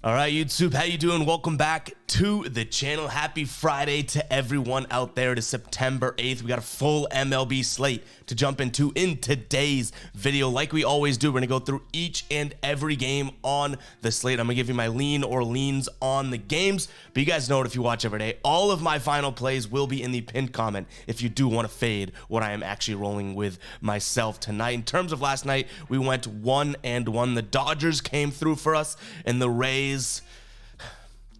All right, YouTube, how you doing? Welcome back to the channel. Happy Friday to everyone out there. It is September 8th. We got a full MLB slate to jump into in today's video. Like we always do, we're going to go through each and every game on the slate. I'm going to give you my lean or leans on the games, but you guys know it if you watch every day. All of my final plays will be in the pinned comment if you do want to fade what I am actually rolling with myself tonight. In terms of last night, we went 1-1. The Dodgers came through for us, and the Rays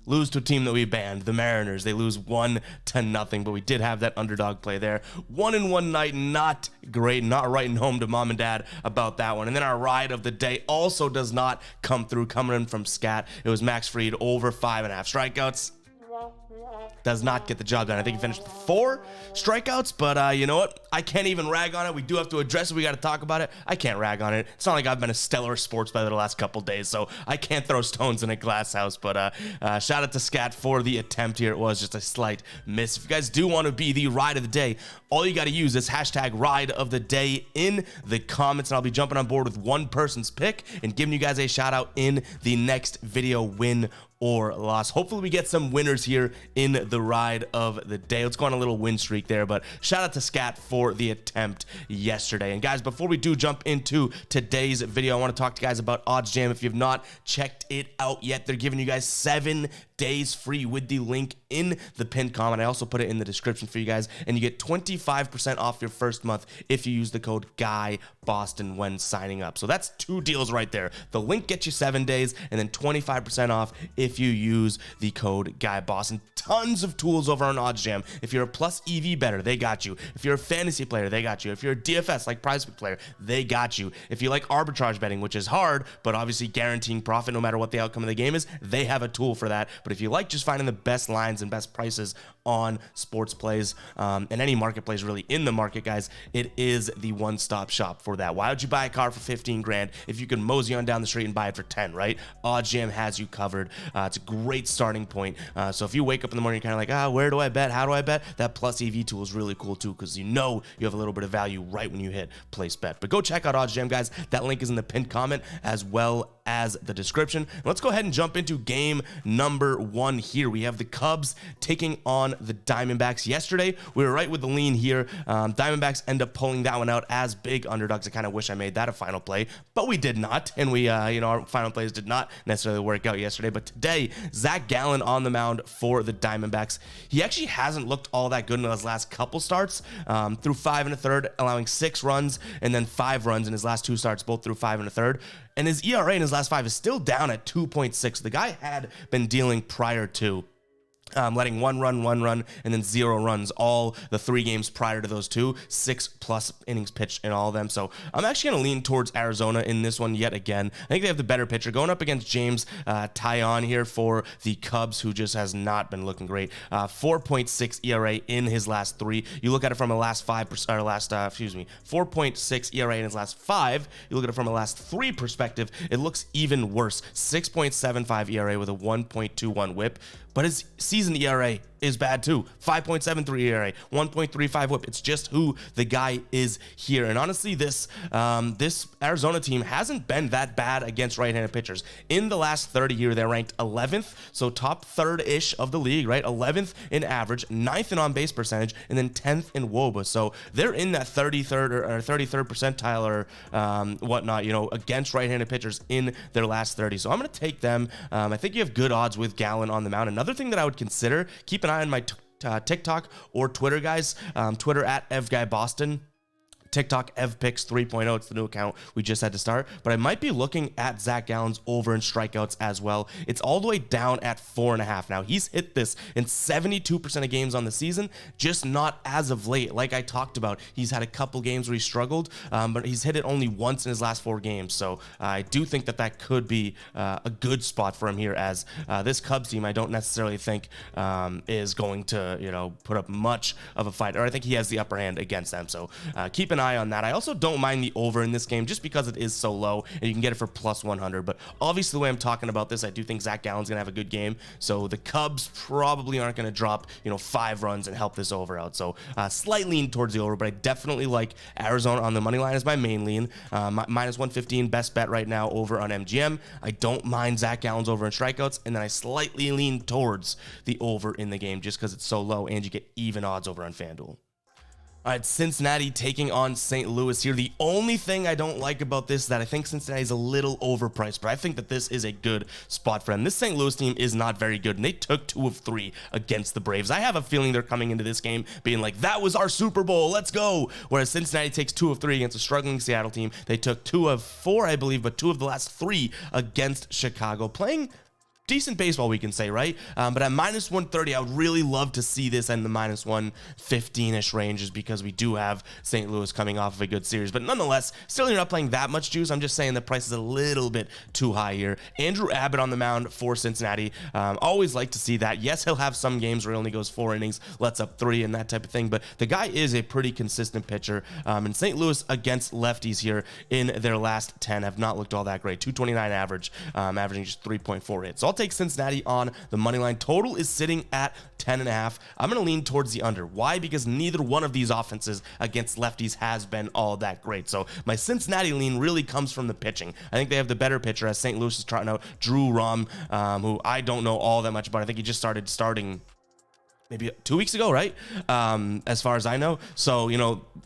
lose to a team that we banned, the Mariners. They lose 1-0, but we did have that underdog play there. 1-1 night, not great, not writing home to mom and dad about that one. And then our ride of the day also does not come through, coming in from Scat. It was Max Fried over 5.5 strikeouts. Does not get the job done. I think he finished with 4 strikeouts, but you know what? I can't even rag on it. We do have to address it. We got to talk about it. I can't rag on it. It's not like I've been a stellar sports bettor the last couple days, so I can't throw stones in a glass house. But shout out to Scat for the attempt here. It was just a slight miss. If you guys do want to be the ride of the day, all you got to use is hashtag ride of the day in the comments, and I'll be jumping on board with one person's pick and giving you guys a shout out in the next video, win or loss. Hopefully we get some winners here in the ride of the day. Let's go on a little win streak there, but shout out to Scat for the attempt yesterday. And guys, before we do jump into today's video, I want to talk to you guys about OddsJam. If you've not checked it out yet, they're giving you guys 7 days free with the link in the pinned comment. I also put it in the description for you guys, and you get 25% off your first month if you use the code GUYBOSTON when signing up. So that's 2 deals right there. The link gets you 7 days, and then 25% off if you use the code GUYBOSTON. Tons of tools over on OddsJam. If you're a plus EV bettor, they got you. If you're a fantasy player, they got you. If you're a DFS like PrizePick player, they got you. If you like arbitrage betting, which is hard, but obviously guaranteeing profit no matter what the outcome of the game is, they have a tool for that. But if you like just finding the best lines and best prices on sports plays and any marketplace really in the market, guys, it is the one-stop shop for that. Why would you buy a car for 15 grand if you can mosey on down the street and buy it for 10, right? OddsJam has you covered. It's a great starting point. So if you wake up in the morning, you're kind of like, where do I bet? How do I bet? That plus EV tool is really cool too, because you know you have a little bit of value right when you hit place bet. But go check out OddsJam, guys. That link is in the pinned comment as well as the description. And let's go ahead and jump into game number 1 here. We have the Cubs taking on the Diamondbacks. Yesterday, we were right with the lean here. Diamondbacks end up pulling that one out as big underdogs. I kind of wish I made that a final play, but we did not. And we, our final plays did not necessarily work out yesterday. But today, Zach Gallen on the mound for the Diamondbacks. He actually hasn't looked all that good in his last couple starts. Through 5 1/3, allowing 6 runs, and then 5 runs in his last 2 starts, both through 5 1/3. And his ERA in his last 5 is still down at 2.6. The guy had been dealing prior to letting 1 run, and then 0 runs all the 3 games prior to those 2, 6+ innings pitched in all of them. So I'm actually going to lean towards Arizona in this one yet again. I think they have the better pitcher going up against James Taillon here for the Cubs, who just has not been looking great. 4.6 ERA in his last 3. You look at it from a last 4.6 ERA in his last 5. You look at it from a last 3 perspective, it looks even worse. 6.75 ERA with a 1.21 WHIP. But his season ERA is bad too. 5.73 ERA, 1.35 WHIP. It's just who the guy is here. And honestly, this Arizona team hasn't been that bad against right-handed pitchers. In the last 30 years, they're ranked 11th, so top third-ish of the league, right? 11th in average, 9th in on-base percentage, and then 10th in WOBA. So they're in that 33rd or 33rd percentile or whatnot, against right-handed pitchers in their last 30. So I'm going to take them. I think you have good odds with Gallen on the mound. Another thing that I would consider, keep an eye on my TikTok or Twitter, guys. Twitter at EvGuyBoston. TikTok EvPicks 3.0. It's the new account we just had to start. But I might be looking at Zach Gallen's over in strikeouts as well. It's all the way down at 4.5. Now, he's hit this in 72% of games on the season, just not as of late. Like I talked about, he's had a couple games where he struggled, but he's hit it only once in his last 4 games. So I do think that that could be a good spot for him here, as this Cubs team I don't necessarily think is going to, put up much of a fight, or I think he has the upper hand against them. So keep an an eye on that. I also don't mind the over in this game just because it is so low and you can get it for plus 100. But obviously the way I'm talking about this, I do think Zach Gallen's gonna have a good game. So the Cubs probably aren't gonna drop, 5 runs and help this over out. So slight lean towards the over, but I definitely like Arizona on the money line as my main lean. Minus 115 best bet right now over on MGM. I don't mind Zach Gallen's over in strikeouts, and then I slightly lean towards the over in the game just because it's so low and you get even odds over on FanDuel. All right, Cincinnati taking on St. Louis here. The only thing I don't like about this is that I think Cincinnati is a little overpriced, but I think that this is a good spot for them. This St. Louis team is not very good, and they took 2 of 3 against the Braves. I have a feeling they're coming into this game being like, that was our Super Bowl, let's go. Whereas Cincinnati takes 2 of 3 against a struggling Seattle team. They took 2 of 4, I believe, but 2 of the last 3 against Chicago, playing decent baseball, we can say, right? But at minus 130, I would really love to see this in the minus 115-ish ranges because we do have St. Louis coming off of a good series. But nonetheless, still you're not playing that much juice. I'm just saying the price is a little bit too high here. Andrew Abbott on the mound for Cincinnati. Always like to see that. Yes, he'll have some games where he only goes 4 innings, lets up 3 and that type of thing. But the guy is a pretty consistent pitcher. And St. Louis against lefties here in their last 10 have not looked all that great. 229 average, averaging just 3.4 hits. So I'll take Cincinnati on the money line. Total is sitting at 10.5. I'm going to lean towards the under. Why? Because neither one of these offenses against lefties has been all that great. So my Cincinnati lean really comes from the pitching. I think they have the better pitcher as St. Louis is trotting out Drew Rom, who I don't know all that much about. I think he just starting maybe 2 weeks ago, right? As far as I know. So,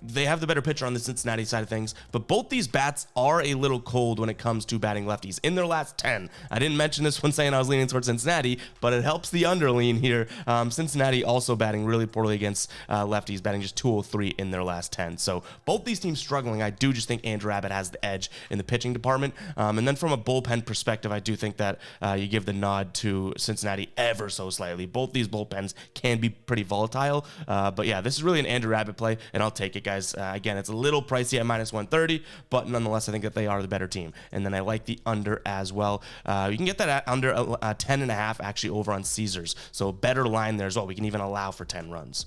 they have the better pitcher on the Cincinnati side of things, but both these bats are a little cold when it comes to batting lefties. In their last 10, I didn't mention this when saying I was leaning towards Cincinnati, but it helps the under lean here. Cincinnati also batting really poorly against lefties, batting just 203 in their last 10. So both these teams struggling. I do just think Andrew Abbott has the edge in the pitching department. And then from a bullpen perspective, I do think that you give the nod to Cincinnati ever so slightly. Both these bullpens can be pretty volatile. But yeah, this is really an Andrew Abbott play, and I'll take it, guys. Again, it's a little pricey at minus 130, but nonetheless, I think that they are the better team. And then I like the under as well. You can get that at under 10.5 actually over on Caesars. So better line there as well. We can even allow for 10 runs.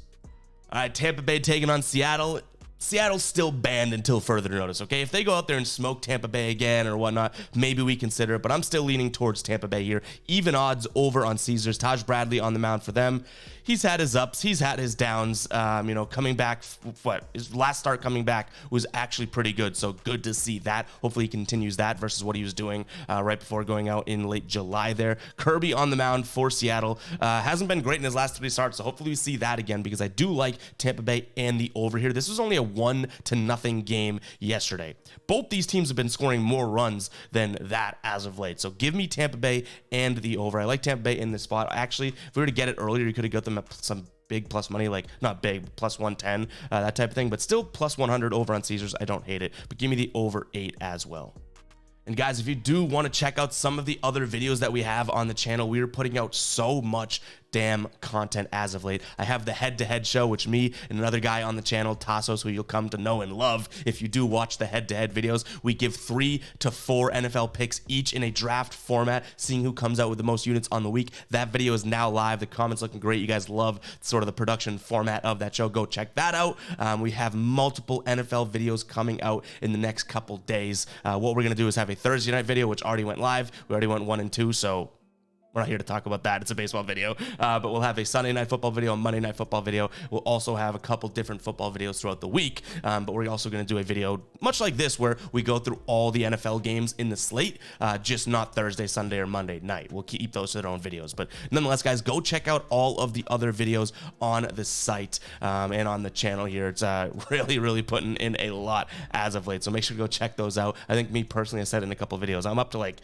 All right, Tampa Bay taking on Seattle. Seattle's still banned until further notice, okay? If they go out there and smoke Tampa Bay again or whatnot, maybe we consider it, but I'm still leaning towards Tampa Bay here. Even odds over on Caesars. Taj Bradley on the mound for them. He's had his ups, he's had his downs. Coming back, his last start coming back was actually pretty good, so good to see that. Hopefully he continues that versus what he was doing right before going out in late July there. Kirby on the mound for Seattle. Hasn't been great in his last 3 starts, so hopefully we see that again because I do like Tampa Bay and the over here. This was only a 1-0 game yesterday. Both these teams have been scoring more runs than that as of late. So give me Tampa Bay and the over. I like Tampa Bay in this spot. Actually, if we were to get it earlier, you could have got them at some big plus money, like not big, plus 110, that type of thing, but still plus 100 over on Caesars. I don't hate it, but give me the over 8 as well. And guys, if you do want to check out some of the other videos that we have on the channel, we are putting out so much damn content as of late. I have the head-to-head show, which me and another guy on the channel, Tassos, who you'll come to know and love if you do watch the head-to-head videos. We give 3 to 4 NFL picks each in a draft format, seeing who comes out with the most units on the week. That video is now live. The comments looking great. You guys love sort of the production format of that show. Go check that out. We have multiple NFL videos coming out in the next couple days. What we're going to do is have a Thursday night video, which already went live. We already went 1 and 2, so we're not here to talk about that. It's a baseball video. But we'll have a Sunday night football video, a Monday night football video. We'll also have a couple different football videos throughout the week. But we're also going to do a video much like this where we go through all the NFL games in the slate, just not Thursday, Sunday, or Monday night. We'll keep those to their own videos. But nonetheless, guys, go check out all of the other videos on the site and on the channel here. It's really, really putting in a lot as of late. So make sure to go check those out. I think me personally, I said in a couple videos, I'm up to like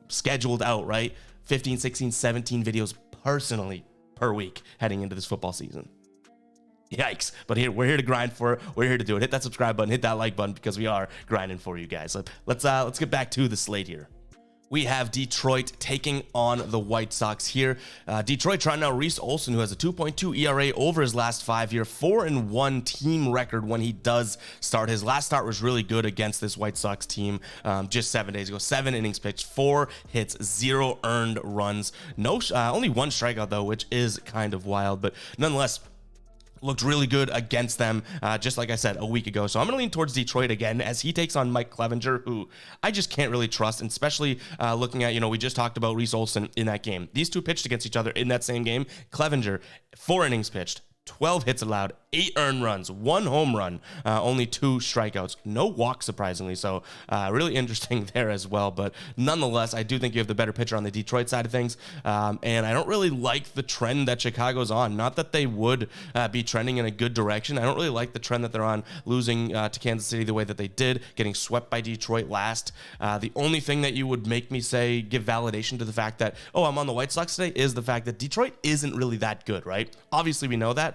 scheduled out, right? 15, 16, 17 videos personally per week heading into this football season. Yikes. But we're here to grind for it. We're here to do it. Hit that subscribe button, hit that like button because we are grinding for you guys. Let's get back to the slate here. We have Detroit taking on the White Sox here. Detroit trying out Reese Olson, who has a 2.2 ERA over his last 5 year, 4-1 team record when he does start. His last start was really good against this White Sox team just 7 days ago. 7 innings pitched, 4 hits, 0 earned runs. Only 1 strikeout though, which is kind of wild, but nonetheless, looked really good against them, just like I said a week ago. So I'm going to lean towards Detroit again as he takes on Mike Clevenger, who I just can't really trust, and especially looking at, we just talked about Reese Olson in that game. These two pitched against each other in that same game. Clevenger, 4 innings pitched, 12 hits allowed, 8 earned runs, 1 home run, only 2 strikeouts, no walks, surprisingly. So really interesting there as well. But nonetheless, I do think you have the better pitcher on the Detroit side of things. And I don't really like the trend that Chicago's on. Not that they would be trending in a good direction. I don't really like the trend that they're on, losing to Kansas City the way that they did, getting swept by Detroit last. The only thing that you would make me say, give validation to the fact that, oh, I'm on the White Sox today, is the fact that Detroit isn't really that good, right? Obviously, we know that.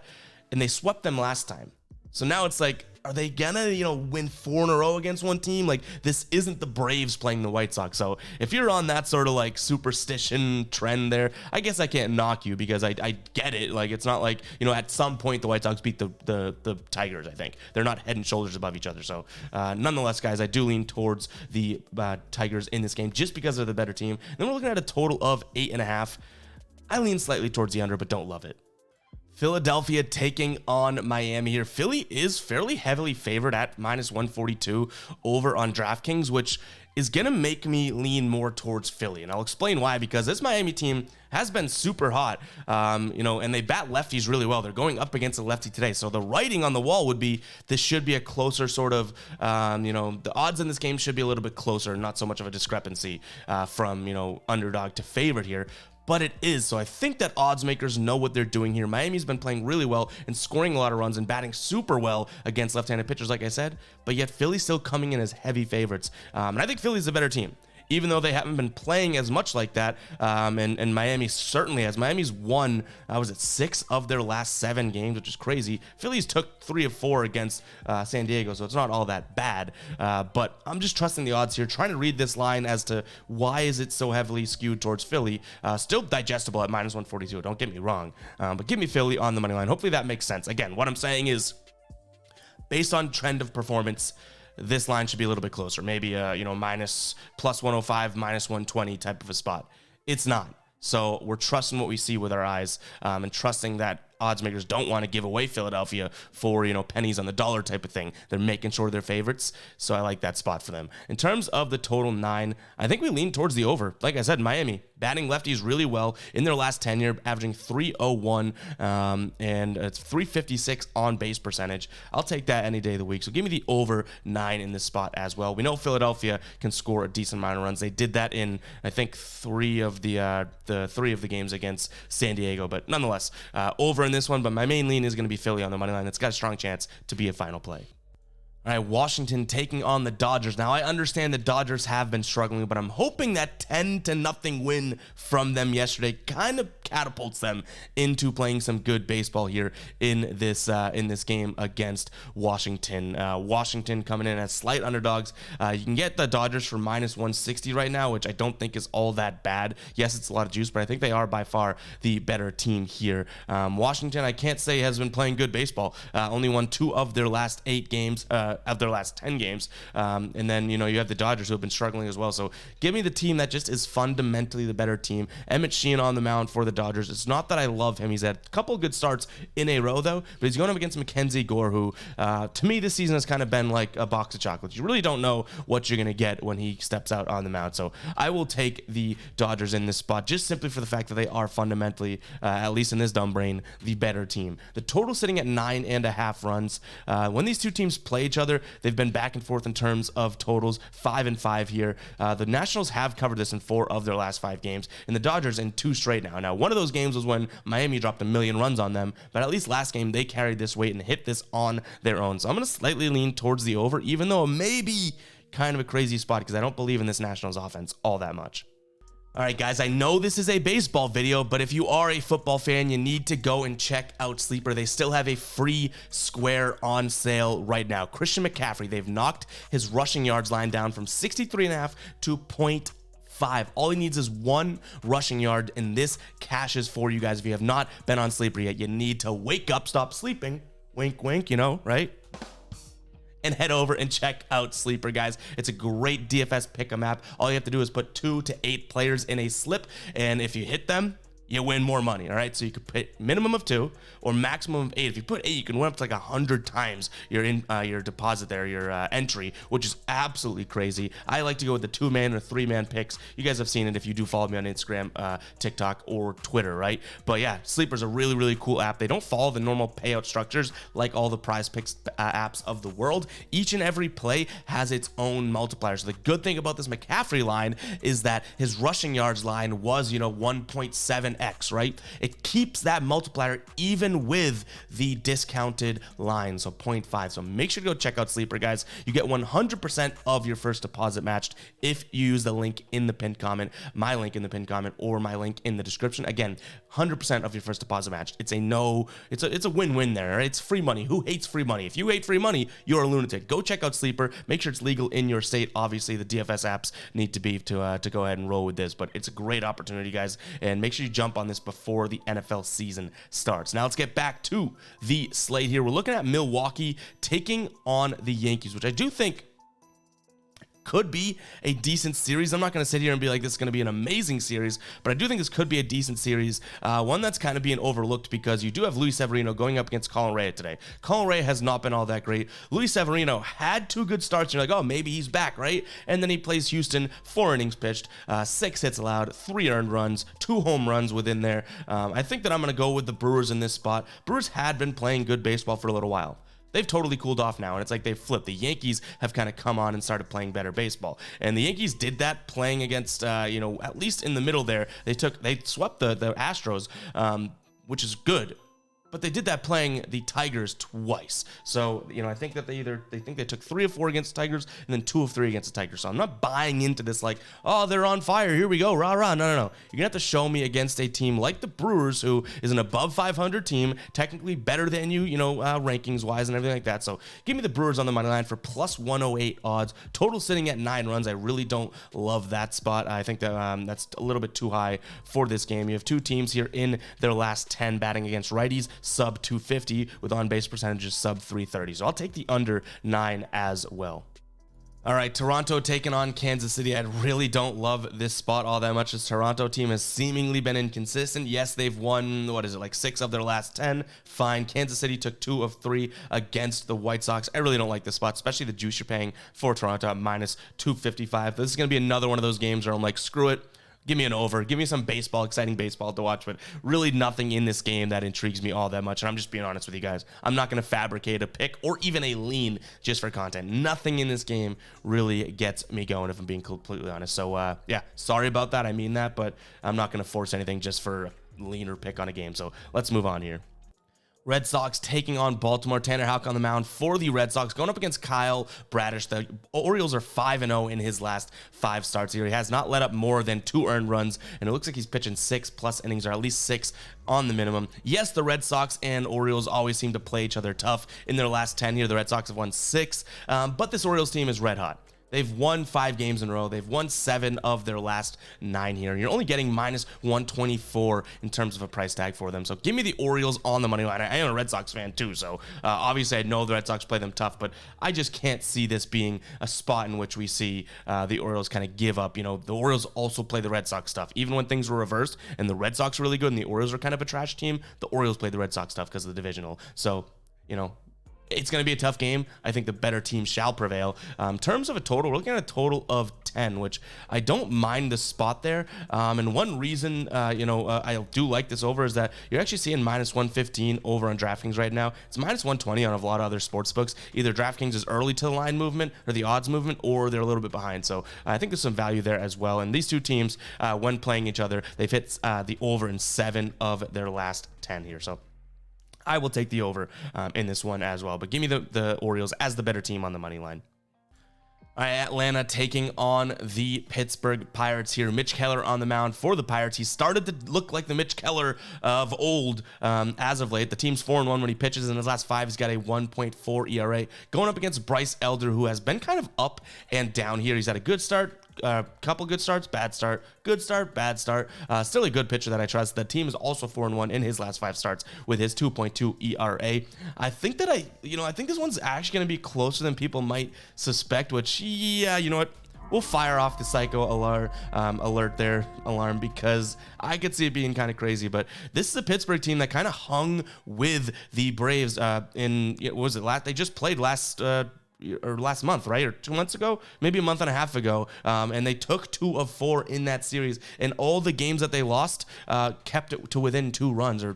And they swept them last time. So now it's like, are they gonna, win 4 in a row against one team? Like, this isn't the Braves playing the White Sox. So if you're on that sort of like superstition trend there, I guess I can't knock you, because I get it. Like, it's not like, at some point the White Sox beat the Tigers, I think. They're not head and shoulders above each other. So nonetheless, guys, I do lean towards the Tigers in this game just because they're the better team. Then we're looking at a total of 8.5. I lean slightly towards the under, but don't love it. Philadelphia taking on Miami here. Philly is fairly heavily favored at -142 over on DraftKings, which is going to make me lean more towards Philly. And I'll explain why, because this Miami team has been super hot, and they bat lefties really well. They're going up against a lefty today. So the writing on the wall would be this should be a closer sort of, the odds in this game should be a little bit closer, not so much of a discrepancy from, underdog to favorite here. But it is. So I think that odds makers know what they're doing here. Miami's been playing really well and scoring a lot of runs and batting super well against left-handed pitchers, like I said, but yet Philly's still coming in as heavy favorites. And I think Philly's a better team, even though they haven't been playing as much like that. And Miami certainly has. Miami's won, 6 of their last 7 games, which is crazy. Phillies took 3 of 4 against San Diego, so it's not all that bad. But I'm just trusting the odds here, trying to read this line as to why is it so heavily skewed towards Philly. Still digestible at -142, don't get me wrong. But give me Philly on the money line. Hopefully that makes sense. Again, what I'm saying is, based on trend of performance, this line should be a little bit closer, maybe minus +105, -120 type of a spot. It's not. So we're trusting what we see with our eyes, and trusting that odds makers don't want to give away Philadelphia for, pennies on the dollar type of thing. They're making sure they're favorites. So I like that spot for them. In terms of the total 9, I think we lean towards the over. Like I said, Miami batting lefties really well in their last 10 year, averaging .301, and it's .356 on base percentage. I'll take that any day of the week. So give me the over 9 in this spot as well. We know Philadelphia can score a decent amount of runs. They did that in, I think, 3 of the games against San Diego, but nonetheless, over in this one. But my main lean is going to be Philly on the money line. It's got a strong chance to be a final play. All right, Washington taking on the Dodgers. Now, I understand the Dodgers have been struggling, but I'm hoping that 10-0 win from them yesterday kind of catapults them into playing some good baseball here in this game against Washington. Washington coming in as slight underdogs. You can get the Dodgers for -160 right now, which I don't think is all that bad. Yes, it's a lot of juice, but I think they are by far the better team here. Washington, I can't say has been playing good baseball. Only won 2 of their last 8 games. Of their last 10 games. And then, you have the Dodgers who have been struggling as well. So give me the team that just is fundamentally the better team. Emmett Sheehan on the mound for the Dodgers. It's not that I love him. He's had a couple of good starts in a row, though, but he's going up against Mackenzie Gore, who, to me, this season has kind of been like a box of chocolates. You really don't know what you're going to get when he steps out on the mound. So I will take the Dodgers in this spot, just simply for the fact that they are fundamentally, at least in this dumb brain, the better team. The total sitting at 9.5 runs. When these two teams play each other, they've been back and forth in terms of totals, 5-5 here. The Nationals have covered this in 4 of their last 5 games, and the Dodgers in 2 straight now. Now, one of those games was when Miami dropped 1,000,000 runs on them, but at least last game they carried this weight and hit this on their own. So I'm going to slightly lean towards the over, even though it may be kind of a crazy spot because I don't believe in this Nationals offense all that much. All right, guys, I know this is a baseball video, but if you are a football fan, you need to go and check out Sleeper. They still have a free square on sale right now. Christian McCaffrey, they've knocked his rushing yards line down from 63.5 to .5. All he needs is 1 rushing yard, and this cash is for you guys. If you have not been on Sleeper yet, you need to wake up, stop sleeping. Wink, wink, right? And head over and check out Sleeper, guys. It's a great DFS pick'em app. All you have to do is put 2 to 8 players in a slip, and if you hit them, you win more money. All right, so you could put minimum of 2 or maximum of 8. If you put 8, you can win up to like 100 times your deposit there, your entry, which is absolutely crazy. I like to go with the 2-man or 3-man picks. You guys have seen it if you do follow me on Instagram, TikTok, or Twitter, right? But yeah, Sleeper's a really, really cool app. They don't follow the normal payout structures like all the prize picks apps of the world. Each and every play has its own multiplier. So the good thing about this McCaffrey line is that his rushing yards line was, 1.7x, right? It keeps that multiplier even with the discounted line, so 0.5. So make sure to go check out Sleeper, guys. You get 100% of your first deposit matched if you use the link in the pinned comment, my link in the pinned comment, or my link in the description. Again, 100% of your first deposit matched. It's a win-win there, right? It's free money. Who hates free money? If you hate free money, you're a lunatic. Go check out Sleeper. Make sure it's legal in your state. Obviously, the DFS apps need to be to go ahead and roll with this, but it's a great opportunity, guys, and make sure you jump on this before the NFL season starts. Now let's get back to the slate here. We're looking at Milwaukee taking on the Yankees, which I do think could be a decent series. I'm not going to sit here and be like this is going to be an amazing series, but I do think this could be a decent series, one that's kind of being overlooked because you do have Luis Severino going up against Colin Rea today. Colin Rea has not been all that great. Luis Severino had 2 good starts. You're like, oh, maybe he's back, right? And then he plays Houston, 4 innings pitched, 6 hits allowed, 3 earned runs, 2 home runs within there. I think that I'm going to go with the Brewers in this spot. Brewers had been playing good baseball for a little while. They've totally cooled off now, and it's like they've flipped. The Yankees have kind of come on and started playing better baseball, and the Yankees did that playing against, at least in the middle there. They swept the Astros, which is good. But they did that playing the Tigers twice. So, I think that they took 3 of 4 against the Tigers and then 2 of 3 against the Tigers. So I'm not buying into this like, oh, they're on fire. Here we go. Rah, rah. No. You're going to have to show me against a team like the Brewers, who is an above 500 team, technically better than you, rankings wise and everything like that. So give me the Brewers on the money line for plus 108 odds. Total sitting at 9 runs. I really don't love that spot. I think that that's a little bit too high for this game. You have 2 teams here in their last 10 batting against righties, sub 250 with on-base percentages sub 330. So I'll take the under 9 as well. All right, Toronto taking on Kansas City. I really don't love this spot all that much. This Toronto team has seemingly been inconsistent. Yes, they've won, 6 of their last 10. Fine. Kansas City took 2 of 3 against the White Sox. I really don't like this spot, especially the juice you're paying for Toronto at minus 255. This is going to be another one of those games where I'm like, screw it. Give me an over. Give me some baseball, exciting baseball to watch, but really nothing in this game that intrigues me all that much. And I'm just being honest with you guys. I'm not going to fabricate a pick or even a lean just for content. Nothing in this game really gets me going, if I'm being completely honest. So, yeah, sorry about that. I mean that, but I'm not going to force anything just for a lean or pick on a game. So let's move on here. Red Sox taking on Baltimore. Tanner Houck on the mound for the Red Sox, going up against Kyle Bradish. The Orioles are 5-0 in his last 5 starts here. He has not let up more than 2 earned runs, and it looks like he's pitching 6+ innings, or at least 6 on the minimum. Yes, the Red Sox and Orioles always seem to play each other tough. In their last 10 here, the Red Sox have won 6, but this Orioles team is red hot. They've won 5 games in a row. They've won 7 of their last 9 here. And you're only getting minus 124 in terms of a price tag for them. So give me the Orioles on the money line. I am a Red Sox fan too, so obviously I know the Red Sox play them tough, but I just can't see this being a spot in which we see the Orioles kind of give up. The Orioles also play the Red Sox stuff. Even when things were reversed and the Red Sox are really good and the Orioles are kind of a trash team, the Orioles play the Red Sox stuff because of the divisional. So, it's going to be a tough game. I think the better team shall prevail. In terms of a total, we're looking at a total of 10, which I don't mind the spot there. And one reason, I do like this over is that you're actually seeing minus 115 over on DraftKings right now. It's minus 120 on a lot of other sports books. Either DraftKings is early to the line movement or the odds movement, or they're a little bit behind. So I think there's some value there as well. And these two teams, when playing each other, they've hit the over in 7 of their last 10 here. So I will take the over in this one as well. But give me the Orioles as the better team on the money line. All right, Atlanta taking on the Pittsburgh Pirates here. Mitch Keller on the mound for the Pirates. He started to look like the Mitch Keller of old as of late. The team's 4-1 when he pitches. In his last 5, he's got a 1.4 ERA. Going up against Bryce Elder, who has been kind of up and down here. He's had a good start, couple good starts, bad start, good start, bad start. Still a good pitcher that I trust. The team is also 4-1 in his last 5 starts with his 2.2 ERA. I think that I think this one's actually going to be closer than people might suspect, which, yeah, you know what? we'll fire off the psycho alarm because I could see it being kind of crazy. But this is a Pittsburgh team that kind of hung with the Braves what was it last? They just played last month, right? Or 2 months ago, maybe a month and a half ago. And they took 2 of 4 in that series. And all the games that they lost kept it to within 2 runs or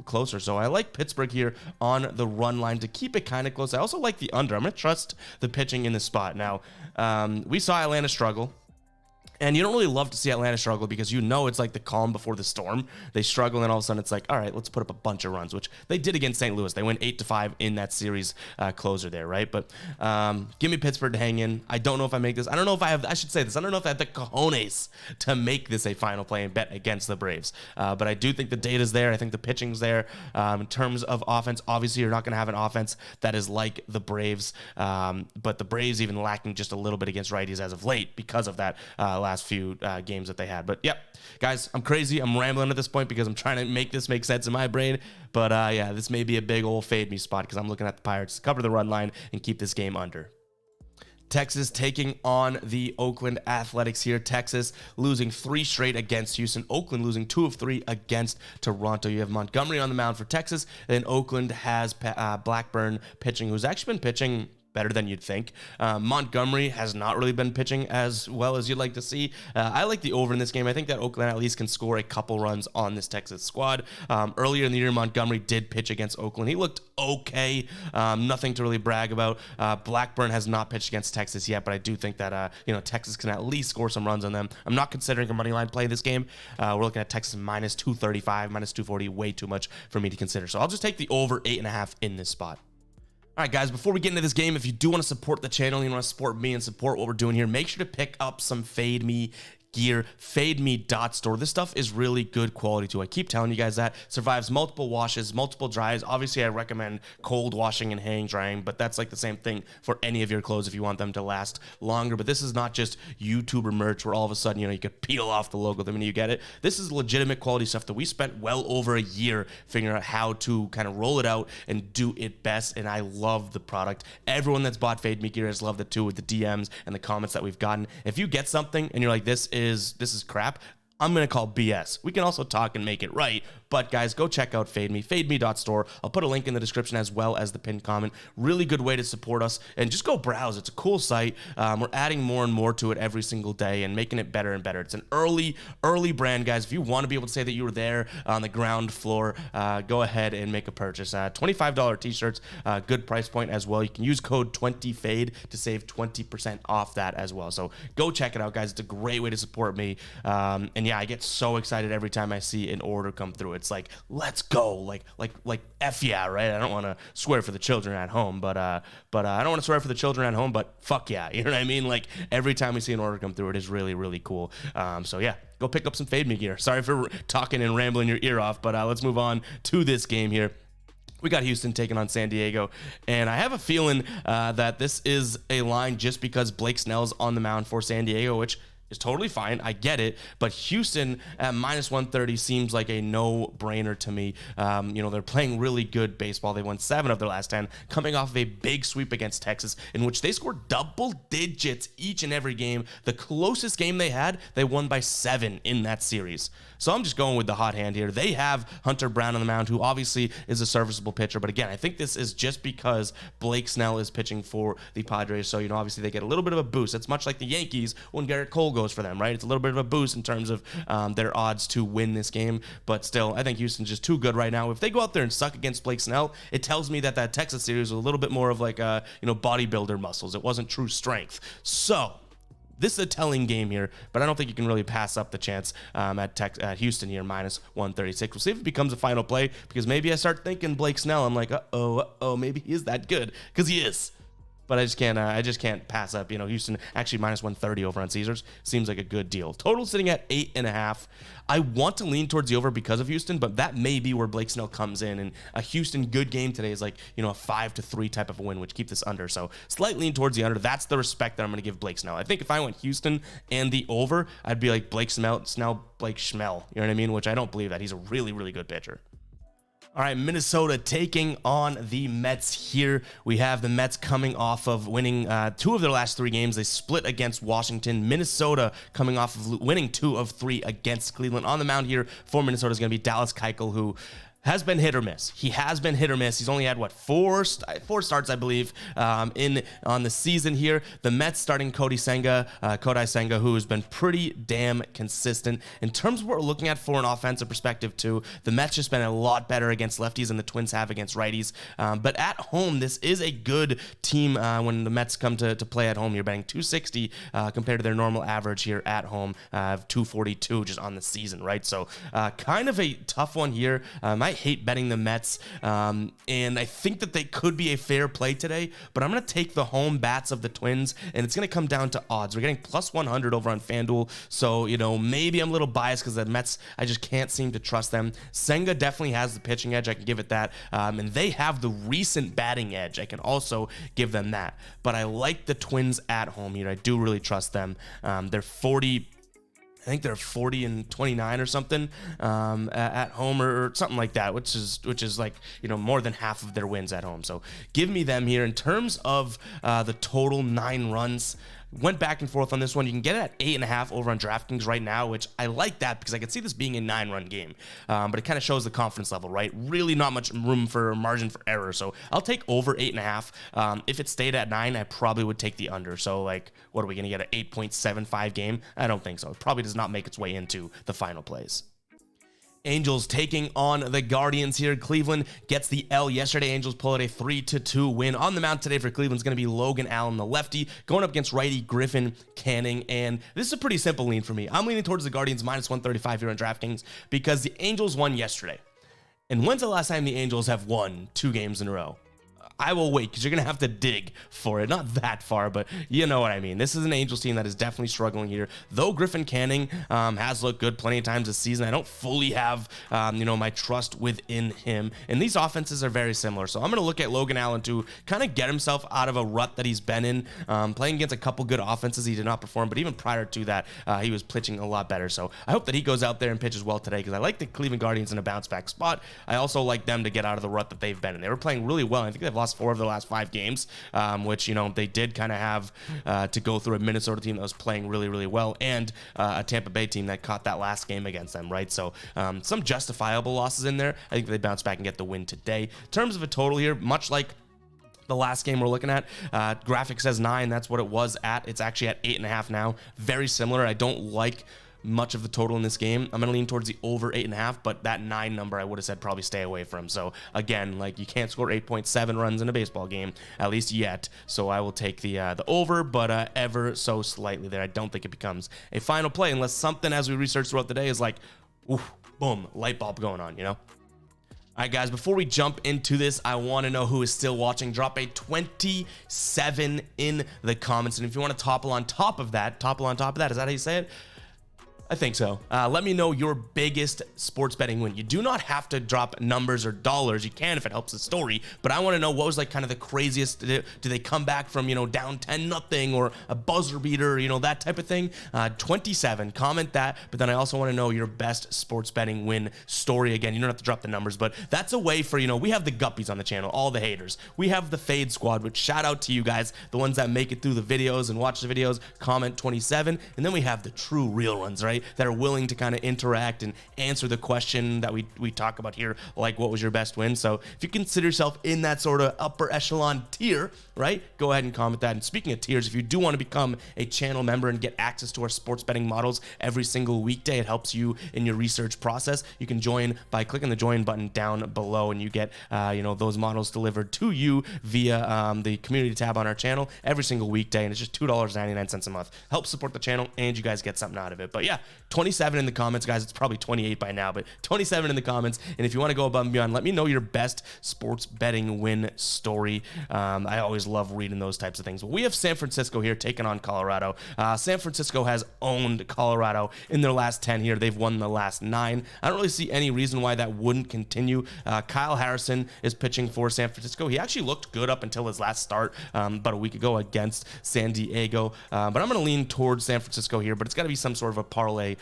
closer. So I like Pittsburgh here on the run line to keep it kind of close. I also like the under. I'm going to trust the pitching in this spot. Now, we saw Atlanta struggle. And you don't really love to see Atlanta struggle because you know it's like the calm before the storm. They struggle, and all of a sudden it's like, all right, let's put up a bunch of runs, which they did against St. Louis. They went 8-5 in that series closer there, right? But give me Pittsburgh to hang in. I don't know if I make this. I don't know if I have, I should say this. I don't know if I have the cojones to make this a final play and bet against the Braves. But I do think the data's there. I think the pitching's there. In terms of offense, obviously you're not going to have an offense that is like the Braves. But the Braves even lacking just a little bit against righties as of late because of that last few games that they had. But yep, guys, I'm crazy. I'm rambling at this point because I'm trying to make this make sense in my brain. But yeah, this may be a big old fade me spot because I'm looking at the Pirates to cover the run line and keep this game under. Texas taking on the Oakland Athletics here. Texas losing 3 straight against Houston. Oakland losing 2 of 3 against Toronto. You have Montgomery on the mound for Texas. And Oakland has Blackburn pitching, who's actually been pitching better than you'd think. Montgomery has not really been pitching as well as you'd like to see. I like the over in this game. I think that Oakland at least can score a couple runs on this Texas squad. Earlier in the year, Montgomery did pitch against Oakland. He looked okay. Nothing to really brag about. Blackburn has not pitched against Texas yet, but I do think that Texas can at least score some runs on them. I'm not considering a money line play this game. We're looking at Texas minus 235, minus 240, way too much for me to consider. So I'll just take the over 8.5 in this spot. All right, guys, before we get into this game, if you do want to support the channel, you want to support me and support what we're doing here, make sure to pick up some Fade Me gear, fademe.store. This stuff is really good quality too. I keep telling you guys that. Survives multiple washes, multiple dries. Obviously, I recommend cold washing and hang drying, but that's like the same thing for any of your clothes if you want them to last longer. But this is not just YouTuber merch where all of a sudden, you could peel off the logo the minute you get it. This is legitimate quality stuff that we spent well over a year figuring out how to kind of roll it out and do it best, and I love the product. Everyone that's bought Fade Me gear has loved it too with the DMs and the comments that we've gotten. If you get something and you're like, this is crap, I'm going to call BS. We can also talk and make it right. But guys, go check out Fade Me, fademe.store. I'll put a link in the description as well as the pinned comment. Really good way to support us. And just go browse. It's a cool site. We're adding more and more to it every single day and making it better and better. It's an early brand, guys. If you want to be able to say that you were there on the ground floor, go ahead and make a purchase. $25 t-shirts, good price point as well. You can use code 20FADE to save 20% off that as well. So go check it out, guys. It's a great way to support me. And yeah, I get so excited every time I see an order come through. It's like, let's go, like F yeah, right? I don't want to swear for the children at home, but I don't want to swear for the children at home, but fuck yeah, you know what I mean? Like every time we see an order come through, it is really, really cool. So yeah, go pick up some Fade Me gear. Sorry for talking and rambling your ear off, but let's move on to this game here. We got Houston taking on San Diego, and I have a feeling that this is a line just because Blake Snell's on the mound for San Diego, which is totally fine. I get it. But Houston at minus 130 seems like a no-brainer to me. They're playing really good baseball. They won 7 of their last 10, coming off of a big sweep against Texas, in which they scored double digits each and every game. The closest game they had, they won by 7 in that series. So I'm just going with the hot hand here. They have Hunter Brown on the mound, who obviously is a serviceable pitcher. But again, I think this is just because Blake Snell is pitching for the Padres. So, obviously they get a little bit of a boost. It's much like the Yankees when Garrett Cole goes for them, right? It's a little bit of a boost in terms of their odds to win this game. But still, I think Houston's just too good right now. If they go out there and suck against Blake Snell, it tells me that Texas series was a little bit more of like, bodybuilder muscles. It wasn't true strength. So this is a telling game here, but I don't think you can really pass up the chance at Houston here, minus 136. We'll see if it becomes a final play, because maybe I start thinking Blake Snell. I'm like, maybe he is that good, because he is. But I just can't pass up. Houston actually minus 130 over on Caesars seems like a good deal. Total sitting at 8.5. I want to lean towards the over because of Houston, but that may be where Blake Snell comes in. And a Houston good game today is like, a 5-3 type of a win, which keep this under. So slight lean towards the under. That's the respect that I'm going to give Blake Snell. I think if I went Houston and the over, I'd be like Blake Snell, Blake Schmell. You know what I mean? Which I don't believe that. He's a really, really good pitcher. All right, Minnesota taking on the Mets here. We have the Mets coming off of winning 2 of their last 3 games. They split against Washington. Minnesota coming off of winning 2 of 3 against Cleveland. On the mound here for Minnesota is going to be Dallas Keuchel, who has been hit or miss. He has been hit or miss. He's only had, what, four starts, I believe, on the season here. The Mets starting Kodai Senga, who has been pretty damn consistent. In terms of what we're looking at for an offensive perspective, too, the Mets just been a lot better against lefties than the Twins have against righties. But at home, this is a good team when the Mets come to play at home. You're betting 260 compared to their normal average here at home of 242 just on the season, right? So kind of a tough one here. I hate betting the Mets, and I think that they could be a fair play today, but I'm going to take the home bats of the Twins, and it's going to come down to odds. We're getting plus 100 over on FanDuel, so, maybe I'm a little biased because the Mets, I just can't seem to trust them. Senga definitely has the pitching edge. I can give it that, and they have the recent batting edge. I can also give them that, but I like the Twins at home here. I do really trust them. They're 40 and 29 or something at home or something like that, which is like, more than half of their wins at home. So give me them here. In terms of the total 9 runs, went back and forth on this one. You can get it at 8.5 over on DraftKings right now, which I like that because I could see this being a 9-run game. But it kind of shows the confidence level, right? Really not much room for margin for error. So I'll take over 8.5. If it stayed at 9, I probably would take the under. So what are we going to get, an 8.75 game? I don't think so. It probably does not make its way into the final plays. Angels taking on the Guardians here. Cleveland gets the L yesterday. Angels pull out a 3-2 win. On the mound today for Cleveland is going to be Logan Allen, the lefty, going up against righty Griffin Canning. And this is a pretty simple lean for me. I'm leaning towards the Guardians minus 135 here on DraftKings because the Angels won yesterday. And when's the last time the Angels have won 2 games in a row? I will wait because you're going to have to dig for it. Not that far, but you know what I mean. This is an Angels team that is definitely struggling here. Though Griffin Canning has looked good plenty of times this season, I don't fully have, my trust within him. And these offenses are very similar. So I'm going to look at Logan Allen to kind of get himself out of a rut that he's been in. Playing against a couple good offenses, he did not perform. But even prior to that, he was pitching a lot better. So I hope that he goes out there and pitches well today because I like the Cleveland Guardians in a bounce-back spot. I also like them to get out of the rut that they've been in. They were playing really well. I think they've lost 4 of the last 5 games, which, they did kind of have to go through a Minnesota team that was playing really, really well and a Tampa Bay team that caught that last game against them, right? So some justifiable losses in there. I think they bounce back and get the win today. In terms of a total here, much like the last game we're looking at, graphic says 9. That's what it was at. It's actually at 8.5 now. Very similar. I don't like much of the total in this game. I'm going to lean towards the over 8.5, but that 9 number I would have said probably stay away from. So again, you can't score 8.7 runs in a baseball game, at least yet. So I will take the over, but ever so slightly there. I don't think it becomes a final play unless something, as we research throughout the day, is like, oof, boom, light bulb going on, All right, guys, before we jump into this, I want to know who is still watching. Drop a 27 in the comments. And if you want to topple on top of that, is that how you say it? I think so. Let me know your biggest sports betting win. You do not have to drop numbers or dollars. You can if it helps the story, but I want to know what was kind of the craziest. Do they come back from, down 10-0 or a buzzer beater, that type of thing? 27, comment that, but then I also want to know your best sports betting win story. Again, you don't have to drop the numbers, but that's a way for, we have the guppies on the channel, all the haters. We have the fade squad, which shout out to you guys, the ones that make it through the videos and watch the videos, comment 27, and then we have the true real ones, right? That are willing to kind of interact and answer the question that we talk about here, like what was your best win. So if you consider yourself in that sort of upper echelon tier, right, go ahead and comment that. And speaking of tiers, if you do want to become a channel member and get access to our sports betting models every single weekday, it helps you in your research process. You can join by clicking the join button down below, and you get those models delivered to you via the community tab on our channel every single weekday, and it's just $2.99 a month. Helps support the channel, and you guys get something out of it. But yeah, 27 in the comments, guys. It's probably 28 by now, but 27 in the comments. And if you want to go above and beyond, let me know your best sports betting win story. I always love reading those types of things. But we have San Francisco here taking on Colorado. San Francisco has owned Colorado in their last 10 here. They've won the last 9. I don't really see any reason why that wouldn't continue. Kyle Harrison is pitching for San Francisco. He actually looked good up until his last start about a week ago against San Diego. But I'm going to lean towards San Francisco here, but it's got to be some sort of a parlay parlay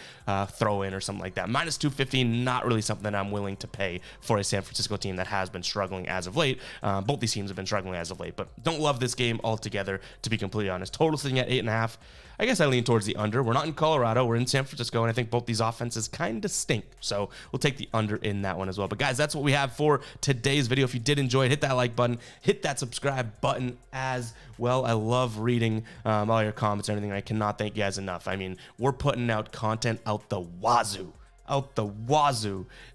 throw in or something like that. Minus 250, not really something that I'm willing to pay for a San Francisco team that has been struggling as of late. Both these teams have been struggling as of late, but don't love this game altogether, to be completely honest. Total sitting at 8.5. I guess I lean towards the under. We're not in Colorado. We're in San Francisco, and I think both these offenses kind of stink. So we'll take the under in that one as well. But guys, that's what we have for today's video. If you did enjoy it, hit that like button, hit that subscribe button as well. I love reading all your comments and everything. I cannot thank you guys enough. I mean, we're putting out content out the wazoo.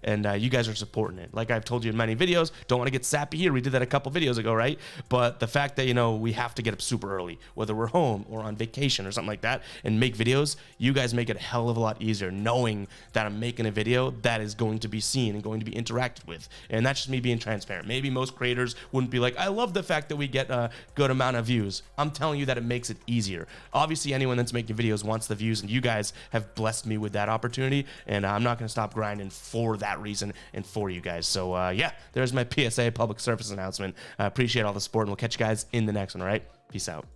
And you guys are supporting it. Like I've told you in many videos, don't want to get sappy here. We did that a couple videos ago, right? But the fact that, you know, we have to get up super early, whether we're home or on vacation or something like that, and make videos, you guys make it a hell of a lot easier knowing that I'm making a video that is going to be seen and going to be interacted with. And that's just me being transparent. Maybe most creators wouldn't be like, I love the fact that we get a good amount of views. I'm telling you that it makes it easier. Obviously, anyone that's making videos wants the views, and you guys have blessed me with that opportunity, and I'm not going to stop grinding for that reason and for you guys. So yeah, there's my PSA, public service announcement. I appreciate all the support, and we'll catch you guys in the next one. All right, peace out.